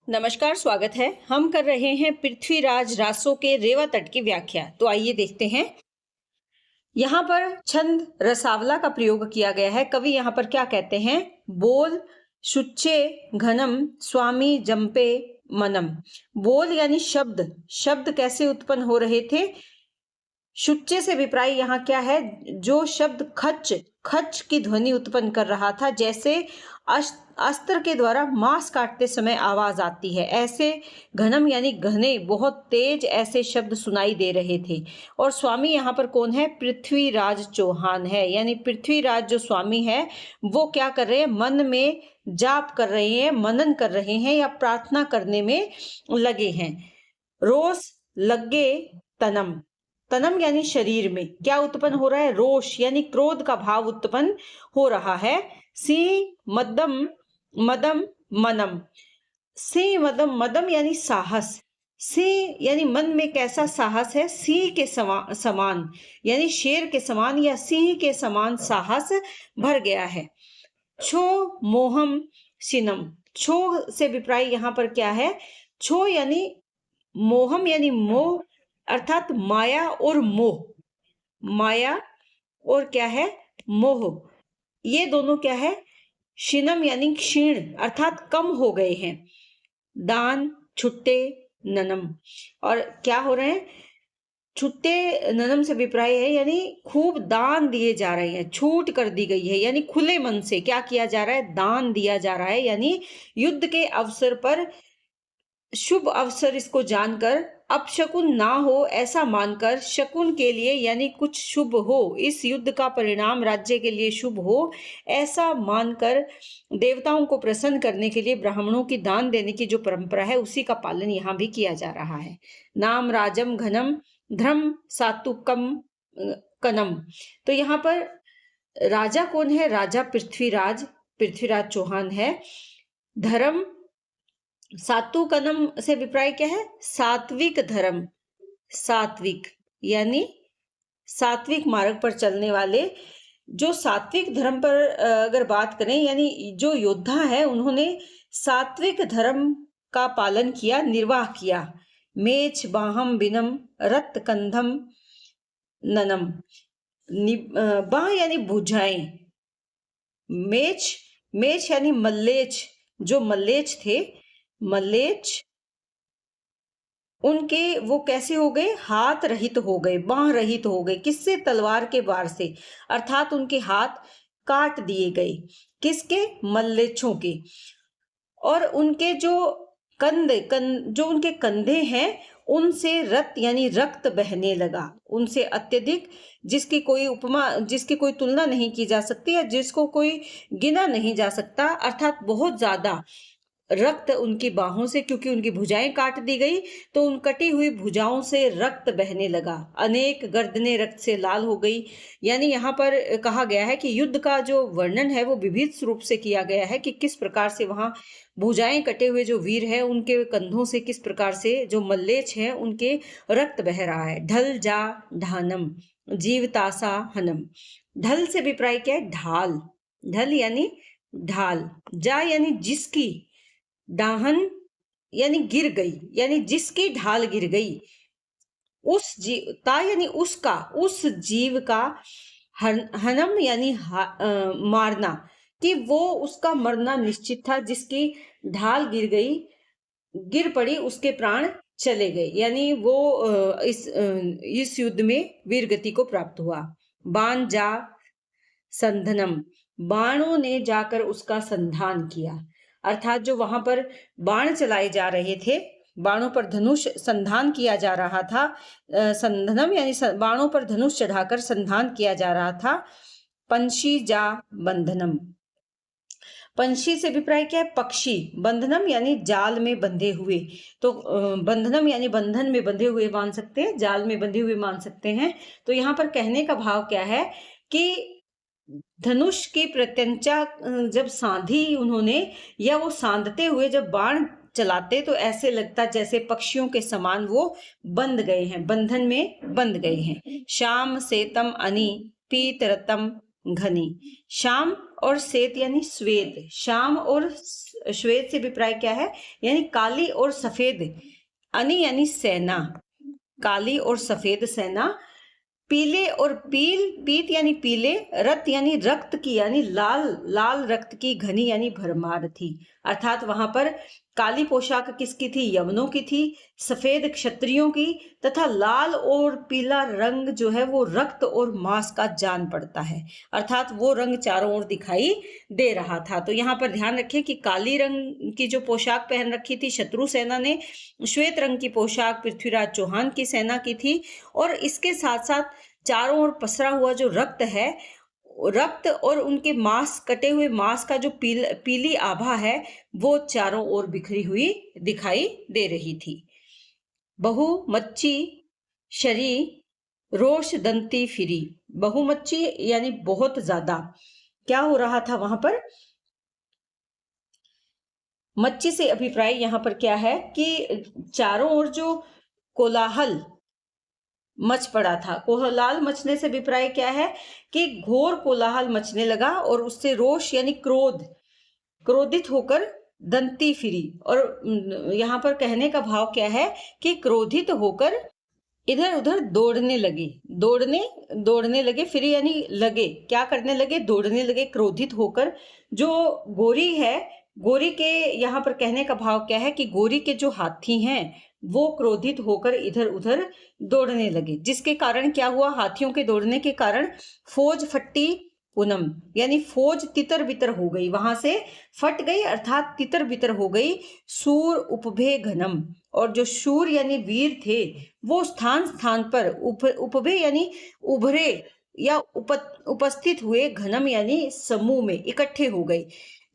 नमस्कार, स्वागत है। हम कर रहे हैं पृथ्वीराज रासो के रेवा तट की व्याख्या। तो आइए देखते हैं। यहाँ पर छंद रसावला का प्रयोग किया गया है। कवि यहाँ पर क्या कहते हैं? बोल शुच्चे घनम स्वामी जंपे मनम। बोल यानी शब्द। शब्द कैसे उत्पन्न हो रहे थे? शुच्चे से विप्राय यहाँ क्या है? जो शब्द खच खच की ध्वनि उत्पन्न कर रहा था, जैसे अस्त्र के द्वारा मांस काटते समय आवाज आती है, ऐसे घनम यानी घने, बहुत तेज ऐसे शब्द सुनाई दे रहे थे। और स्वामी यहाँ पर कौन है? पृथ्वीराज चौहान है। यानी पृथ्वीराज जो स्वामी है वो क्या कर रहे हैं? मन में जाप कर रहे हैं, मनन कर रहे हैं या प्रार्थना करने में लगे हैं। रोष लगे तनम। तनम यानी शरीर में क्या उत्पन्न हो रहा है? रोष यानी क्रोध का भाव उत्पन्न हो रहा है। सिंह मदम मदम मनम। सिंह मदम मदम यानी साहस। सिंह यानी मन में कैसा साहस है? सिंह के समान यानी शेर के समान या सिंह के समान साहस भर गया है। छो मोहम सिनम। छो से विप्राय यहाँ पर क्या है? छो यानी मोहम यानी मोह, अर्थात माया और मोह। माया और क्या है? मोह। ये दोनों क्या है? क्षीणम यानी क्षीण, अर्थात कम हो गए हैं। दान छुट्टे ननम। और क्या हो रहे हैं? छुट्टे ननम से विप्राय है यानी खूब दान दिए जा रहे हैं, छूट कर दी गई है, यानी खुले मन से क्या किया जा रहा है? दान दिया जा रहा है। यानी युद्ध के अवसर पर, शुभ अवसर इसको जानकर, अपशकुन ना हो ऐसा मानकर, शकुन के लिए यानी कुछ शुभ हो, इस युद्ध का परिणाम राज्य के लिए शुभ हो ऐसा मानकर, देवताओं को प्रसन्न करने के लिए ब्राह्मणों की दान देने की जो परंपरा है उसी का पालन यहाँ भी किया जा रहा है। नाम राजम घनम ध्रम सातुकम कनम। तो यहाँ पर राजा कौन है? राजा पृथ्वीराज, पृथ्वीराज चौहान है। धर्म सातु कनम से विप्राय क्या है? सात्विक धर्म। सात्विक यानी सात्विक मार्ग पर चलने वाले। जो सात्विक धर्म पर अगर बात करें, यानी जो योद्धा है उन्होंने सात्विक धर्म का पालन किया, निर्वाह किया। मेच बाहम बिनम रत कंधम ननम। बाह यानी भुजाएं। मेच, मेच यानी मल्लेच। जो मल्लेच थे, मल्लेच, उनके वो कैसे हो गए? हाथ रहित हो गए, बाह रहित हो गए। किससे? तलवार के वार से, अर्थात उनके हाथ काट दिए गए। किसके? मल्लेच्छों के। और उनके जो जो उनके कंधे हैं उनसे रक्त यानी रक्त बहने लगा, उनसे अत्यधिक, जिसकी कोई उपमा, जिसकी कोई तुलना नहीं की जा सकती है, जिसको कोई गिना नहीं जा सकता। अर्थात बहुत ज्यादा रक्त उनकी बाहों से, क्योंकि उनकी भुजाएं काट दी गई तो उन कटी हुई भुजाओं से रक्त बहने लगा। अनेक गर्दनें रक्त से लाल हो गई। यानी यहाँ पर कहा गया है कि युद्ध का जो वर्णन है वो विविध रूप से किया गया है कि किस प्रकार से वहां भुजाएं कटे हुए जो वीर है उनके कंधों से किस प्रकार से जो मल्लेच्छ हैं उनके रक्त बह रहा है। ढल जा ढानम जीवतासा हनम। ढल से विप्राय क्या है? ढाल। ढल यानी ढाल। जा यानी जिसकी, डाहन यानी गिर गई, यानी जिसकी ढाल गिर गई। उस जीव ता यानी उसका, उस जीव का हनम यानी मारना, कि वो उसका मरना निश्चित था, जिसकी ढाल गिर गई, गिर पड़ी, उसके प्राण चले गए, यानी वो इस युद्ध में वीर गति को प्राप्त हुआ। बाण जा संधनम। बाणों ने जाकर उसका संधान किया, अर्थात जो वहां पर बाण चलाए जा रहे थे, बाणों पर धनुष संधान किया जा रहा था। संधनम यानी बाणों पर धनुष चढ़ाकर संधान किया जा रहा था। पंछी जा बंधनम। पंछी से अभिप्राय क्या है? पक्षी। बंधनम यानी जाल में बंधे हुए। तो बंधनम यानी बंधन में बंधे हुए मान सकते हैं, जाल में बंधे हुए मान सकते हैं। तो यहाँ पर कहने का भाव क्या है कि धनुष की प्रत्यंचा जब साधी उन्होंने, या वो सांधते हुए जब बाण चलाते तो ऐसे लगता जैसे पक्षियों के समान वो बंध गए हैं, बंधन में बंध गए हैं। श्याम सेतम अनि पीतरतम घनी। श्याम और श्वेत यानी श्वेत, श्याम और श्वेत से अभिप्राय क्या है, यानी काली और सफेद, अनि यानी सेना, काली और सफेद सेना, पीले और पीत यानी पीले, रत यानी रक्त की यानी लाल लाल रक्त की, घनी यानी भरमार थी। अर्थात वहां पर काली पोशाक किसकी थी, यवनों की थी, सफेद क्षत्रियों की, तथा लाल और पीला रंग जो है वो रक्त और मांस का जान पड़ता है, अर्थात वो रंग चारों ओर दिखाई दे रहा था। तो यहाँ पर ध्यान रखें कि काली रंग की जो पोशाक पहन रखी थी शत्रु सेना ने, श्वेत रंग की पोशाक पृथ्वीराज चौहान की सेना की थी, और इसके साथ साथ चारों ओर पसरा हुआ जो रक्त है, रक्त और उनके मांस, कटे हुए मांस का जो पीली आभा है वो चारों ओर बिखरी हुई दिखाई दे रही थी। बहु मच्ची शरी रोष दंती फिरी, बहुमच्ची यानी बहुत ज्यादा, क्या हो रहा था वहां पर, मच्ची से अभिप्राय यहाँ पर क्या है कि चारों ओर जो कोलाहल मच पड़ा था, कोलाहल मचने से अभिप्राय क्या है कि घोर कोलाहल मचने लगा, और उससे रोष यानी क्रोधित होकर दंती फिरी, और यहाँ पर कहने का भाव क्या है कि क्रोधित होकर इधर उधर दौड़ने लगे, फिर यानी लगे, क्या करने लगे, दौड़ने लगे क्रोधित होकर। जो गोरी है, गोरी के यहाँ पर कहने का भाव क्या है कि गोरी के जो हाथी हैं वो क्रोधित होकर इधर उधर दौड़ने लगे, जिसके कारण क्या हुआ, हाथियों के दौड़ने के कारण फौज फट्टी पूनम, यानी फौज तितर बितर हो गई, वहां से फट गई अर्थात तितर बितर हो गई। सूर उपभे घनम, और जो शूर यानी वीर थे वो स्थान स्थान पर उपभे यानी उभरे या उपस्थित हुए, घनम यानी समूह में इकट्ठे हो गए।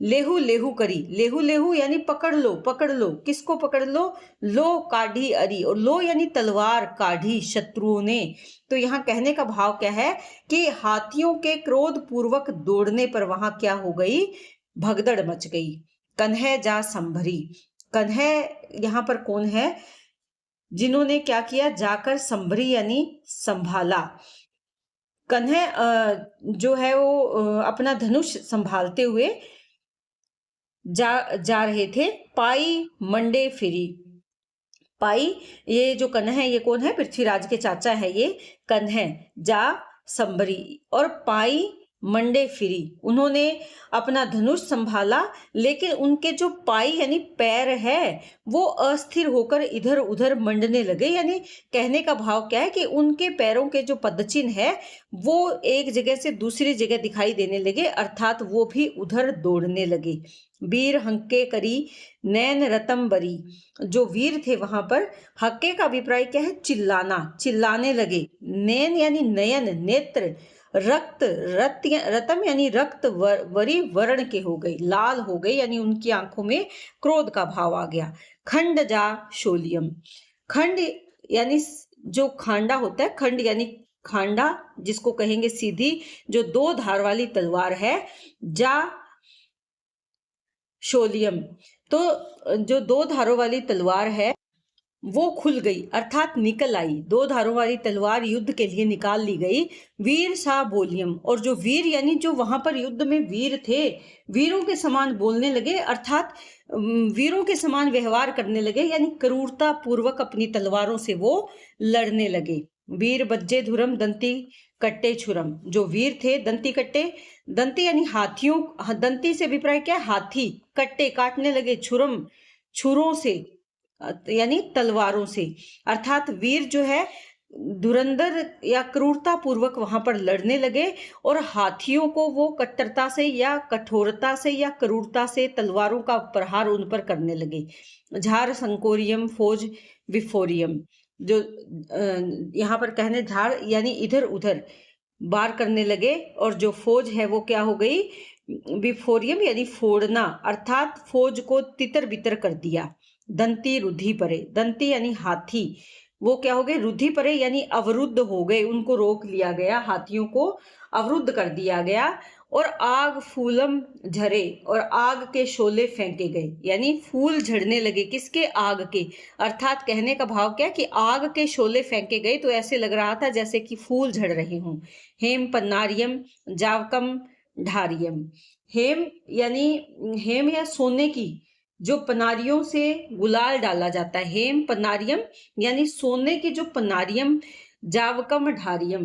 लेहू लेहू करी, लेहू लेहू यानी पकड़ लो, किसको पकड़ लो, लो काढ़ी अरी, और लो यानी तलवार काढ़ी शत्रुओं ने। तो यहाँ कहने का भाव क्या है कि हाथियों के क्रोध पूर्वक दौड़ने पर वहां क्या हो गई, भगदड़ मच गई। कन्हे जा संभरी, कन्हे यहाँ पर कौन है, जिन्होंने क्या किया, जाकर संभरी यानी संभाला। कन्हे जो है वो अपना धनुष संभालते हुए जा रहे थे। पाई मंडे फिरी, पाई, ये जो कन्ह है ये कौन है, पृथ्वीराज के चाचा है ये कन्ह, जा संभरी, और पाई मंडे फिरी, उन्होंने अपना धनुष संभाला, लेकिन उनके जो पाई यानी पैर है वो अस्थिर होकर इधर उधर मंडने लगे, यानी कहने का भाव क्या है कि उनके पैरों के जो पदचिन्ह है वो एक जगह से दूसरी जगह दिखाई देने लगे, अर्थात वो भी उधर दौड़ने लगे। वीर हंके करी नैन रतम बरी, जो वीर थे वहां पर, हक्के का अभिप्राय क्या है, चिल्लाना, चिल्लाने लगे। नैन यानी नयन, नेत्र, रतम यानी रक्त, वरी वर्ण के हो गई, लाल हो गई, यानी उनकी आंखों में क्रोध का भाव आ गया। खंड जा शोलियम, खंड यानी जो खांडा होता है, खंड यानी खांडा जिसको कहेंगे सीधी, जो दो धार वाली तलवार है, जा शोलियम, तो जो दो धारों वाली तलवार है वो खुल गई अर्थात निकल आई, दो धारों वाली तलवार युद्ध के लिए निकाल ली गई। वीर सा बोलियम, और जो वीर यानी जो वहां पर युद्ध में वीर थे, वीरों के समान बोलने लगे, अर्थात वीरों के समान व्यवहार करने लगे, यानी क्रूरता पूर्वक अपनी तलवारों से वो लड़ने लगे। वीर बज्जे धुरम दंती कट्टे छुरम, जो वीर थे दंती कट्टे, दंती यानी हाथियों, दंती से अभिप्राय क्या है, हाथी, कट्टे काटने लगे, छुरम छुरों से यानी तलवारों से, अर्थात वीर जो है धुरंधर या क्रूरता पूर्वक वहां पर लड़ने लगे, और हाथियों को वो कट्टरता से या कठोरता से या क्रूरता से तलवारों का प्रहार उन पर करने लगे। झार संकोरियम फौज विफोरियम, जो यहाँ पर कहने झार यानी इधर उधर बार करने लगे, और जो फौज है वो क्या हो गई, विफोरियम यानी फोड़ना, अर्थात फौज को तितर बितर कर दिया। दंती रुधि परे, दंती यानी हाथी, वो क्या हो गए, रुधि परे यानी अवरुद्ध हो गए, उनको रोक लिया गया, हाथियों को अवरुद्ध कर दिया गया। और आग फूलम झरे, और आग के शोले फेंके गए, यानी फूल झड़ने लगे, किसके, आग के, अर्थात कहने का भाव क्या कि आग के शोले फेंके गए, तो ऐसे लग रहा था जैसे कि फूल झड़ रहे हों। हेम पन्नारियम जावकम ढारियम, हेम यानी हेम या सोने की जो पनारियों से गुलाल डाला जाता है। हेम पनारियम यानी सोने की जो पनारियम, जावकम ढारियम,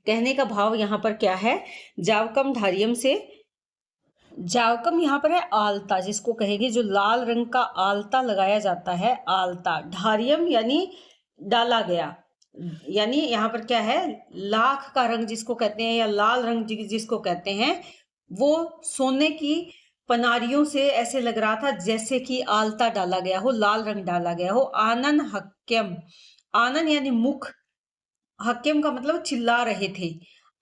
कहने का भाव यहाँ पर क्या है, जावकम ढारियम से, जावकम यहाँ पर है आलता, जिसको कहेंगे जो लाल रंग का आलता लगाया जाता है, आलता। ढारियम यानी डाला गया, यानी यहाँ पर क्या है, लाख का रंग जिसको कहते हैं या लाल रंग जिसको कहते हैं, वो सोने की पनारियों से ऐसे लग रहा था जैसे कि आलता डाला गया हो, लाल रंग डाला गया हो। आनन हक्यम, आनन यानी मुख, हक्यम का मतलब चिल्ला रहे थे।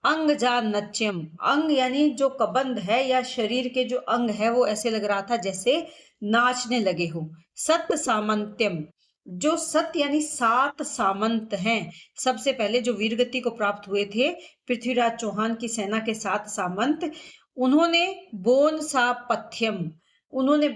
अंग जा नच्यम, अंग यानी जो कबंध है या शरीर के जो अंग है वो ऐसे लग रहा था जैसे नाचने लगे हो। सत सामंत्यम, जो सत यानी 7 सामंत हैं, सबसे पहले जो वीरगति को प्राप्त हुए थे पृथ्वीराज चौहान की सेना के 7 सामंत, उन्होंने बोन सा पथ्यम, उन्होंने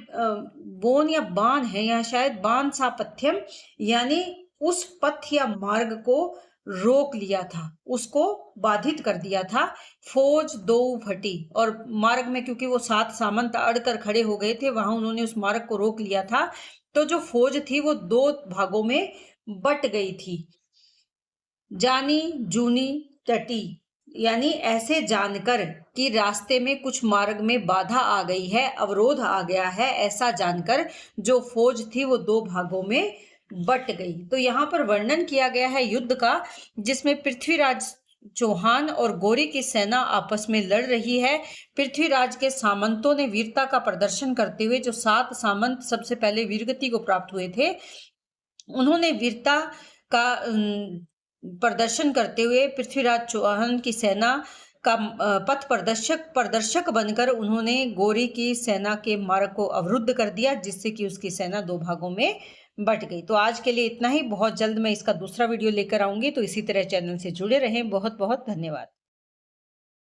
बोन या बाण है यहाँ शायद, बाण सा पथ्यम यानी उस पथ या मार्ग को रोक लिया था, उसको बाधित कर दिया था। फौज दो फटी, और मार्ग में क्योंकि वो 7 सामंत अड़कर खड़े हो गए थे, वहां उन्होंने उस मार्ग को रोक लिया था, तो जो फौज थी वो 2 भागों में बट गई थी। जानी जूनी टटी यानी ऐसे जानकर कि रास्ते में कुछ मार्ग में बाधा आ गई है, अवरोध आ गया है, ऐसा जानकर जो फौज थी वो 2 भागों में बट गई। तो यहाँ पर वर्णन किया गया है युद्ध का, जिसमें पृथ्वीराज चौहान और गौरी की सेना आपस में लड़ रही है। पृथ्वीराज के सामंतों ने वीरता का प्रदर्शन करते हुए, जो 7 सामंत सबसे पहले वीरगति को प्राप्त हुए थे, उन्होंने वीरता का प्रदर्शन करते हुए पृथ्वीराज चौहान की सेना का पथ प्रदर्शक बनकर उन्होंने गौरी की सेना के मार्ग को अवरुद्ध कर दिया, जिससे कि उसकी सेना 2 भागों में बट गई। तो आज के लिए इतना ही, बहुत जल्द मैं इसका दूसरा वीडियो लेकर आऊंगी, तो इसी तरह चैनल से जुड़े रहें। बहुत बहुत धन्यवाद।